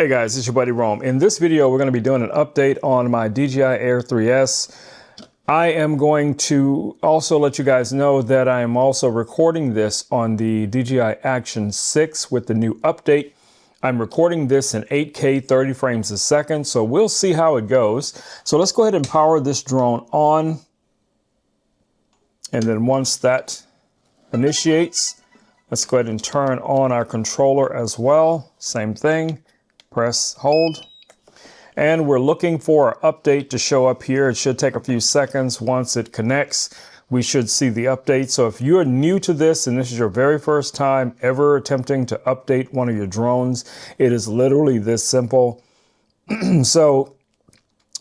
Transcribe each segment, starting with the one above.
Hey guys, it's your buddy Rome. In this video, we're going to be doing an update on my DJI Air 3S. I am going to also let you guys know that I am also recording this on the DJI Action 6 with the new update. I'm recording this in 8K 30 frames a second, so we'll see how it goes. So let's go ahead and power this drone on. And then once that initiates, let's go ahead and turn on our controller as well. Same thing. Press hold, and we're looking for our update to show up here. It should take a few seconds. Once it connects, we should see the update. So if you're new to this and this is your very first time ever attempting to update one of your drones, it is literally this simple. So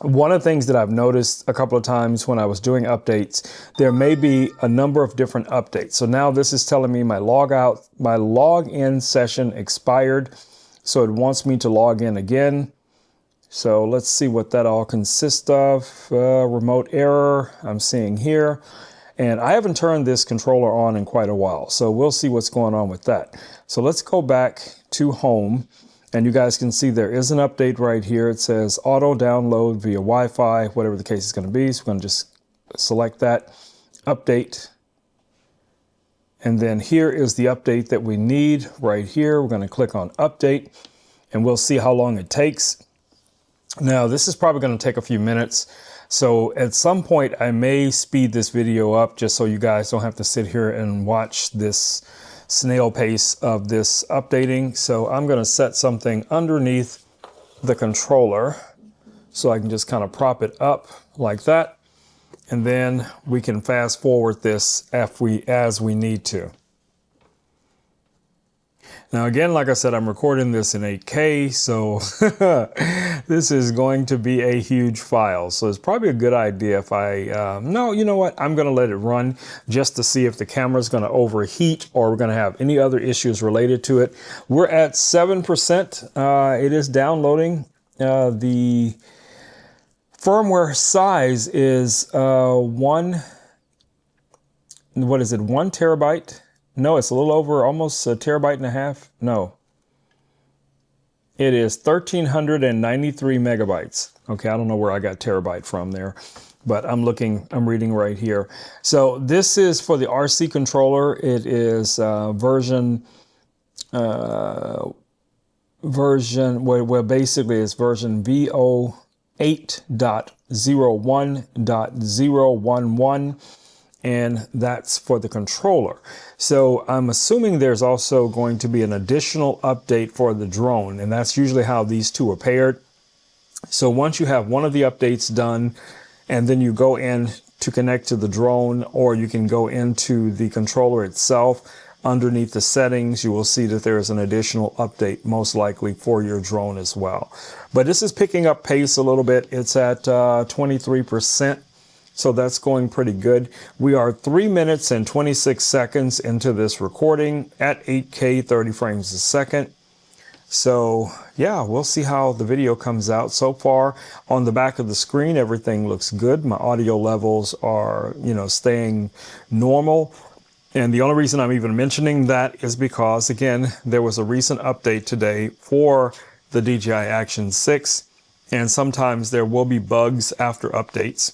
one of the things that I've noticed a couple of times when I was doing updates, there may be a number of different updates. So now this is telling me my login session expired. So it wants me to log in again. So let's see what that all consists of. Remote error I'm seeing here. And I haven't turned this controller on in quite a while. So we'll see what's going on with that. So let's go back to home. And you guys can see there is an update right here. It says auto download via Wi-Fi, whatever the case is going to be. So we're going to just select that, update. And then here is the update that we need right here. We're going to click on update and we'll see how long it takes. Now, this is probably going to take a few minutes. So at some point, I may speed this video up just so you guys don't have to sit here and watch this snail pace of this updating. So I'm going to set something underneath the controller so I can just kind of prop it up like that. And then we can fast forward this as we need to. Now again, like I said, I'm recording this in 8K, so this is going to be a huge file. So it's probably a good idea if no, you know what? I'm going to let it run just to see if the camera is going to overheat or we're going to have any other issues related to it. We're at 7%. It is downloading. The firmware size is 1 terabyte? No, it's a little over almost a terabyte and a half. No, it is 1,393 megabytes. Okay, I don't know where I got terabyte from there, but I'm reading right here. So this is for the RC controller. It is version basically it's version VO 8.01.011, and that's for the controller. So I'm assuming there's also going to be an additional update for the drone, and that's usually how these two are paired. So once you have one of the updates done, and then you go in to connect to the drone, or you can go into the controller itself, underneath the settings, you will see that there is an additional update, most likely for your drone as well. But this is picking up pace a little bit. It's at 23%, so that's going pretty good. We are 3 minutes and 26 seconds into this recording at 8K 30 frames a second. So yeah, we'll see how the video comes out. So far on the back of the screen, everything looks good. My audio levels are, staying normal. And the only reason I'm even mentioning that is because, again, there was a recent update today for the DJI Action 6, and sometimes there will be bugs after updates.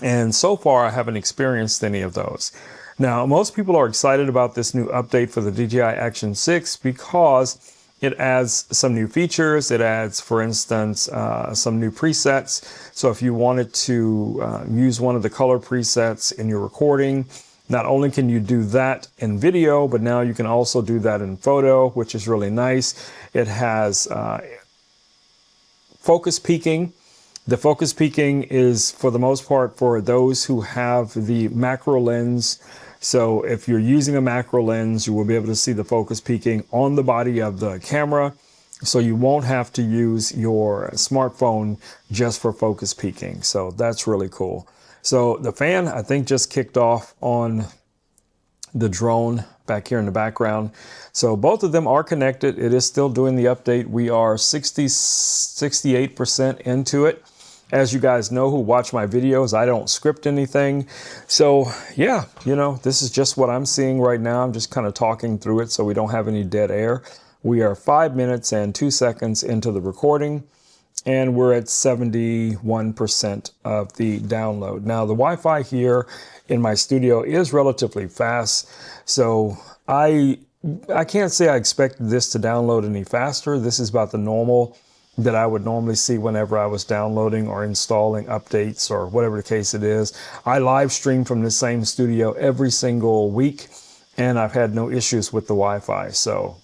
And so far, I haven't experienced any of those. Now, most people are excited about this new update for the DJI Action 6 because it adds some new features. It adds, for instance, some new presets. So if you wanted to use one of the color presets in your recording, not only can you do that in video, but now you can also do that in photo, which is really nice. It has focus peaking. The focus peaking is, for the most part, for those who have the macro lens. So if you're using a macro lens, you will be able to see the focus peaking on the body of the camera. So you won't have to use your smartphone just for focus peaking. So that's really cool. So the fan, I think, just kicked off on the drone back here in the background. So both of them are connected. It is still doing the update. We are 68% into it. As you guys know who watch my videos, I don't script anything. So yeah, this is just what I'm seeing right now. I'm just kind of talking through it so we don't have any dead air. We are 5 minutes and 2 seconds into the recording, and we're at 71% of the download. Now, the Wi-Fi here in my studio is relatively fast, so I can't say I expect this to download any faster. This is about the normal that I would normally see whenever I was downloading or installing updates or whatever the case it is. I live stream from the same studio every single week, and I've had no issues with the Wi-Fi, so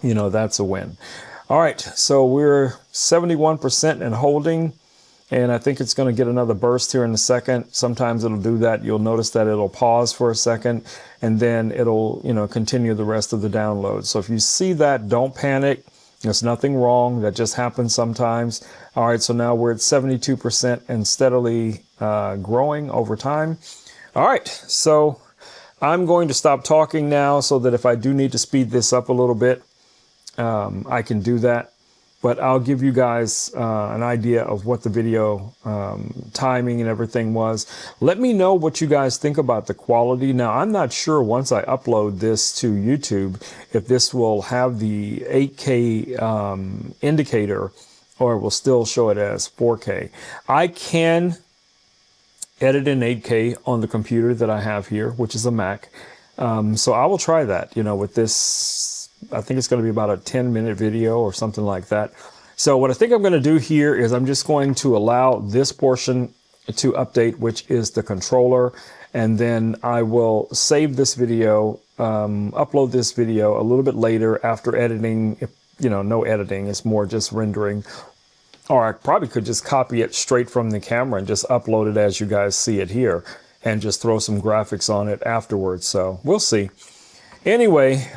you know, that's a win. All right, so we're 71% and holding, and I think it's going to get another burst here in a second. Sometimes it'll do that. You'll notice that it'll pause for a second, and then it'll, you know, continue the rest of the download. So if you see that, don't panic. There's nothing wrong. That just happens sometimes. All right, so now we're at 72% and steadily growing over time. All right, so I'm going to stop talking now so that if I do need to speed this up a little bit, I can do that, but I'll give you guys an idea of what the video timing and everything was. Let me know what you guys think about the quality. Now, I'm not sure once I upload this to YouTube if this will have the 8K indicator or it will still show it as 4K. I can edit in 8K on the computer that I have here, which is a Mac. So I will try that, you know, with this. I think it's going to be about a 10-minute video or something like that. So what I think I'm going to do here is I'm just going to allow this portion to update, which is the controller. And then I will save this video, upload this video a little bit later after editing. You know, no editing, it's more just rendering. Or I probably could just copy it straight from the camera and just upload it as you guys see it here and just throw some graphics on it afterwards. So we'll see. Anyway,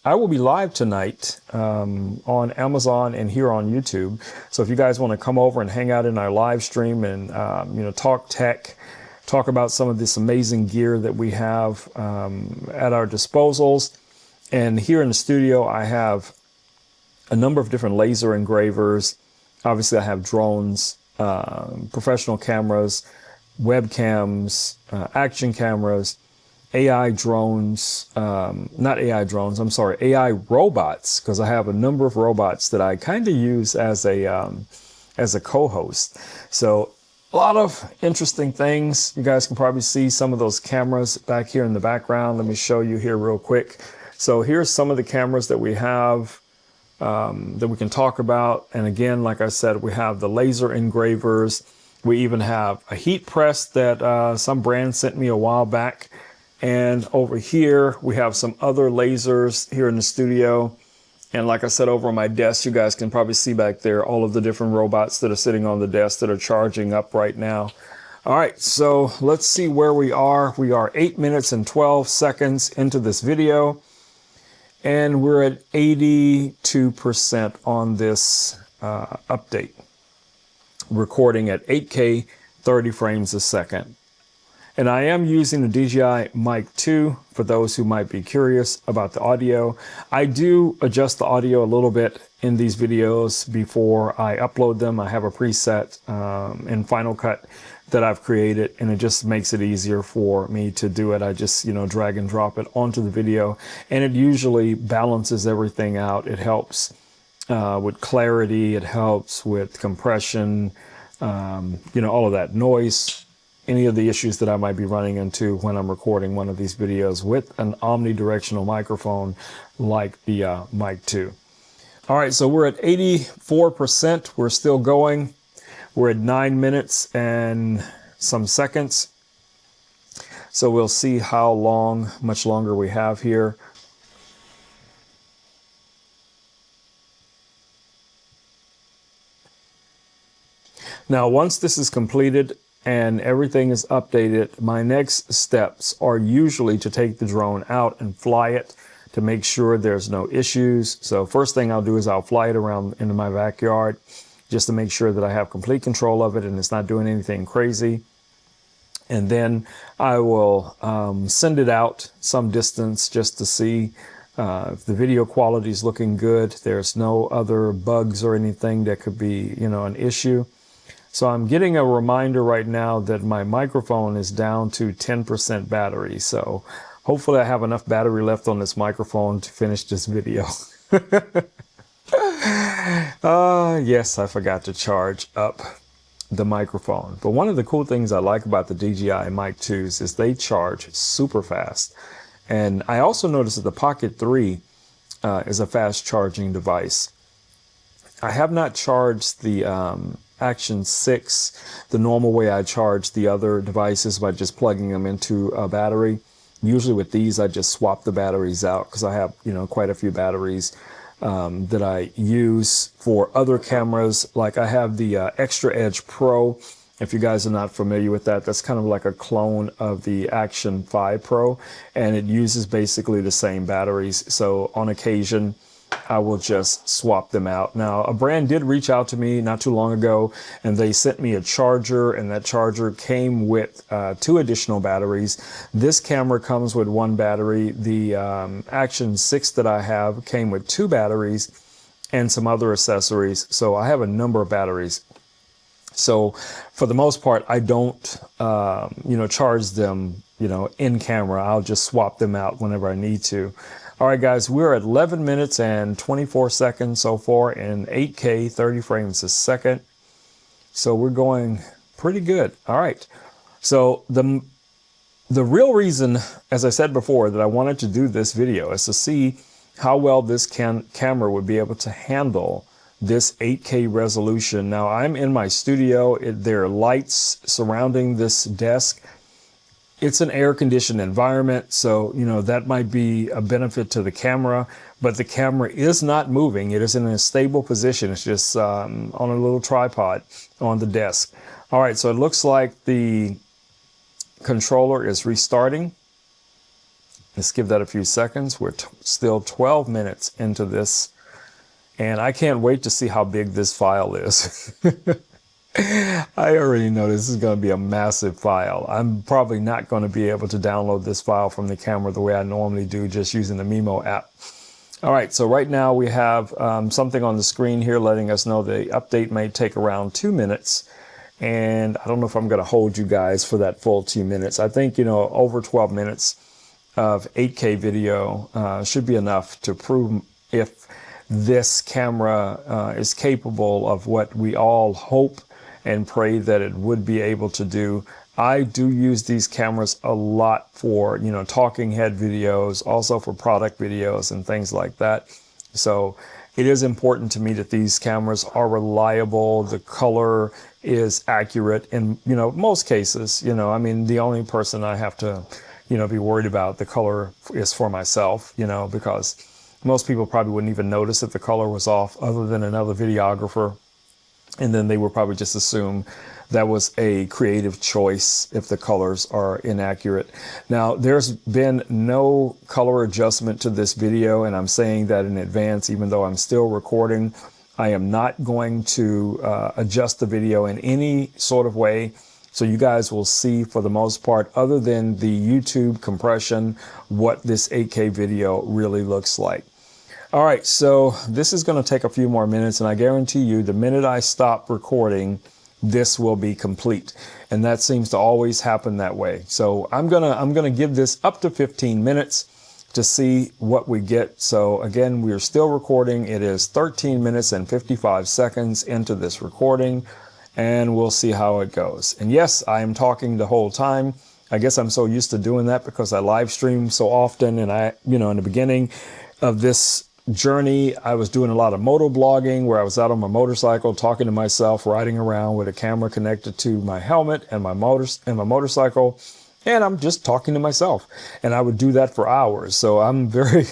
I will be live tonight on Amazon and here on YouTube. So if you guys want to come over and hang out in our live stream and you know, talk tech, talk about some of this amazing gear that we have at our disposals. And here in the studio, I have a number of different laser engravers. Obviously, I have drones, professional cameras, webcams, action cameras, AI drones, not AI drones, I'm sorry, AI robots, because I have a number of robots that I kind of use as a co-host. So a lot of interesting things. You guys can probably see some of those cameras back here in the background. Let me show you here real quick. So here's some of the cameras that we have that we can talk about. And again, like I said, we have the laser engravers. We even have a heat press that some brand sent me a while back. And over here, we have some other lasers here in the studio. And like I said, over on my desk, you guys can probably see back there all of the different robots that are sitting on the desk that are charging up right now. All right, so let's see where we are. We are 8 minutes and 12 seconds into this video. And we're at 82% on this update. Recording at 8K, 30 frames a second. And I am using the DJI Mic 2 for those who might be curious about the audio. I do adjust the audio a little bit in these videos before I upload them. I have a preset in Final Cut that I've created, and it just makes it easier for me to do it. I just, you know, drag and drop it onto the video, and it usually balances everything out. It helps with clarity. It helps with compression, you know, all of that noise. Any of the issues that I might be running into when I'm recording one of these videos with an omnidirectional microphone like the Mic 2. All right, so we're at 84%. We're still going. We're at 9 minutes and some seconds. So we'll see how much longer we have here. Now, once this is completed, and everything is updated, my next steps are usually to take the drone out and fly it to make sure there's no issues. So first thing I'll do is I'll fly it around into my backyard just to make sure that I have complete control of it and it's not doing anything crazy. And then I will send it out some distance just to see if the video quality is looking good. There's no other bugs or anything that could be, you know, an issue. So I'm getting a reminder right now that my microphone is down to 10% battery. So Hopefully I have enough battery left on this microphone to finish this video. Yes, I forgot to charge up the microphone. But one of the cool things I like about the DJI Mic 2s is they charge super fast. And I also noticed that the Pocket 3 is a fast charging device. I have not charged the Action 6 the normal way I charge the other devices by just plugging them into a battery. Usually with these, I just swap the batteries out because I have, quite a few batteries that I use for other cameras. Like I have the Extra Edge Pro. If you guys are not familiar with that, that's kind of like a clone of the Action 5 Pro, and it uses basically the same batteries. So on occasion, I will just swap them out. Now, a brand did reach out to me not too long ago, and they sent me a charger, and that charger came with 2 additional batteries. This camera comes with 1 battery. The Action 6 that I have came with 2 batteries and some other accessories. So I have a number of batteries. So for the most part, I don't, charge them, in camera. I'll just swap them out whenever I need to. All right, guys, we're at 11 minutes and 24 seconds so far in 8K, 30 frames a second. So we're going pretty good. All right. So the real reason, as I said before, that I wanted to do this video is to see how well this camera would be able to handle this 8K resolution. Now, I'm in my studio. There are lights surrounding this desk. It's an air-conditioned environment, so, that might be a benefit to the camera, but the camera is not moving. It is in a stable position. It's just on a little tripod on the desk. All right, so it looks like the controller is restarting. Let's give that a few seconds. We're still 12 minutes into this, and I can't wait to see how big this file is. I already know this is going to be a massive file. I'm probably not going to be able to download this file from the camera the way I normally do, just using the Mimo app. All right, so right now we have something on the screen here letting us know the update may take around 2 minutes. And I don't know if I'm going to hold you guys for that full 2 minutes. I think, over 12 minutes of 8K video should be enough to prove if this camera is capable of what we all hope and pray that it would be able to do. I do use these cameras a lot for, talking head videos, also for product videos and things like that. So it is important to me that these cameras are reliable. The color is accurate in, most cases. The only person I have to, be worried about the color is for myself, because most people probably wouldn't even notice if the color was off other than another videographer. And then they would probably just assume that was a creative choice if the colors are inaccurate. Now, there's been no color adjustment to this video, and I'm saying that in advance, even though I'm still recording. I am not going to adjust the video in any sort of way. So you guys will see, for the most part, other than the YouTube compression, what this 8K video really looks like. All right, so this is going to take a few more minutes, and I guarantee you the minute I stop recording, this will be complete. And that seems to always happen that way. So I'm gonna give this up to 15 minutes to see what we get. So again, we are still recording. It is 13 minutes and 55 seconds into this recording, and we'll see how it goes. And yes, I am talking the whole time. I guess I'm so used to doing that because I live stream so often, and in the beginning of this journey, I was doing a lot of moto blogging where I was out on my motorcycle talking to myself, riding around with a camera connected to my helmet and my motorcycle, and I'm just talking to myself, and I would do that for hours. So I'm very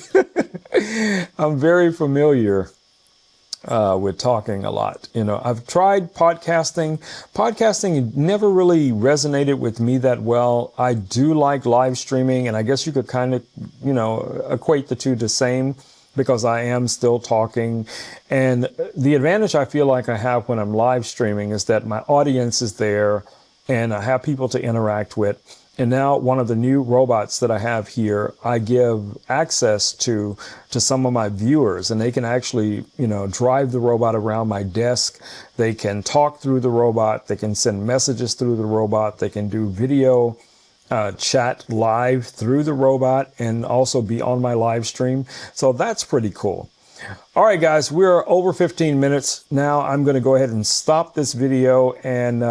I'm very familiar with talking a lot. I've tried podcasting. Podcasting never really resonated with me that well. I do like live streaming, and I guess you could kind of, equate the two the same, because I am still talking. And the advantage I feel like I have when I'm live streaming is that my audience is there and I have people to interact with. And now one of the new robots that I have here, I give access to some of my viewers, and they can actually, drive the robot around my desk. They can talk through the robot. They can send messages through the robot. They can do video chat live through the robot and also be on my live stream. So that's pretty cool. All right, guys, we're over 15 minutes now. I'm going to go ahead and stop this video, and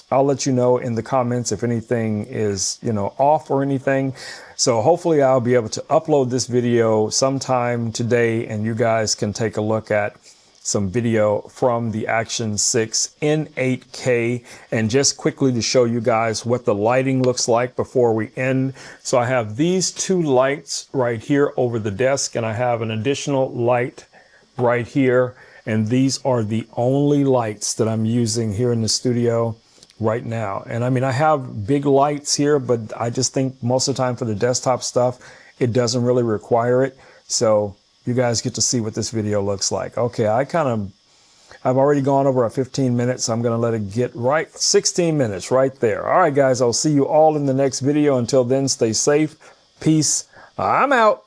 I'll let you know in the comments if anything is, off or anything. So hopefully I'll be able to upload this video sometime today, and you guys can take a look at some video from the Action 6 in 8K, and just quickly to show you guys what the lighting looks like before we end. So I have these two lights right here over the desk, and I have an additional light right here, and these are the only lights that I'm using here in the studio right now. And I mean, I have big lights here, but I just think most of the time for the desktop stuff, it doesn't really require it. So you guys get to see what this video looks like. Okay, I've already gone over 15 minutes. I'm going to let it get right 16 minutes right there. All right, guys, I'll see you all in the next video. Until then, stay safe. Peace. I'm out.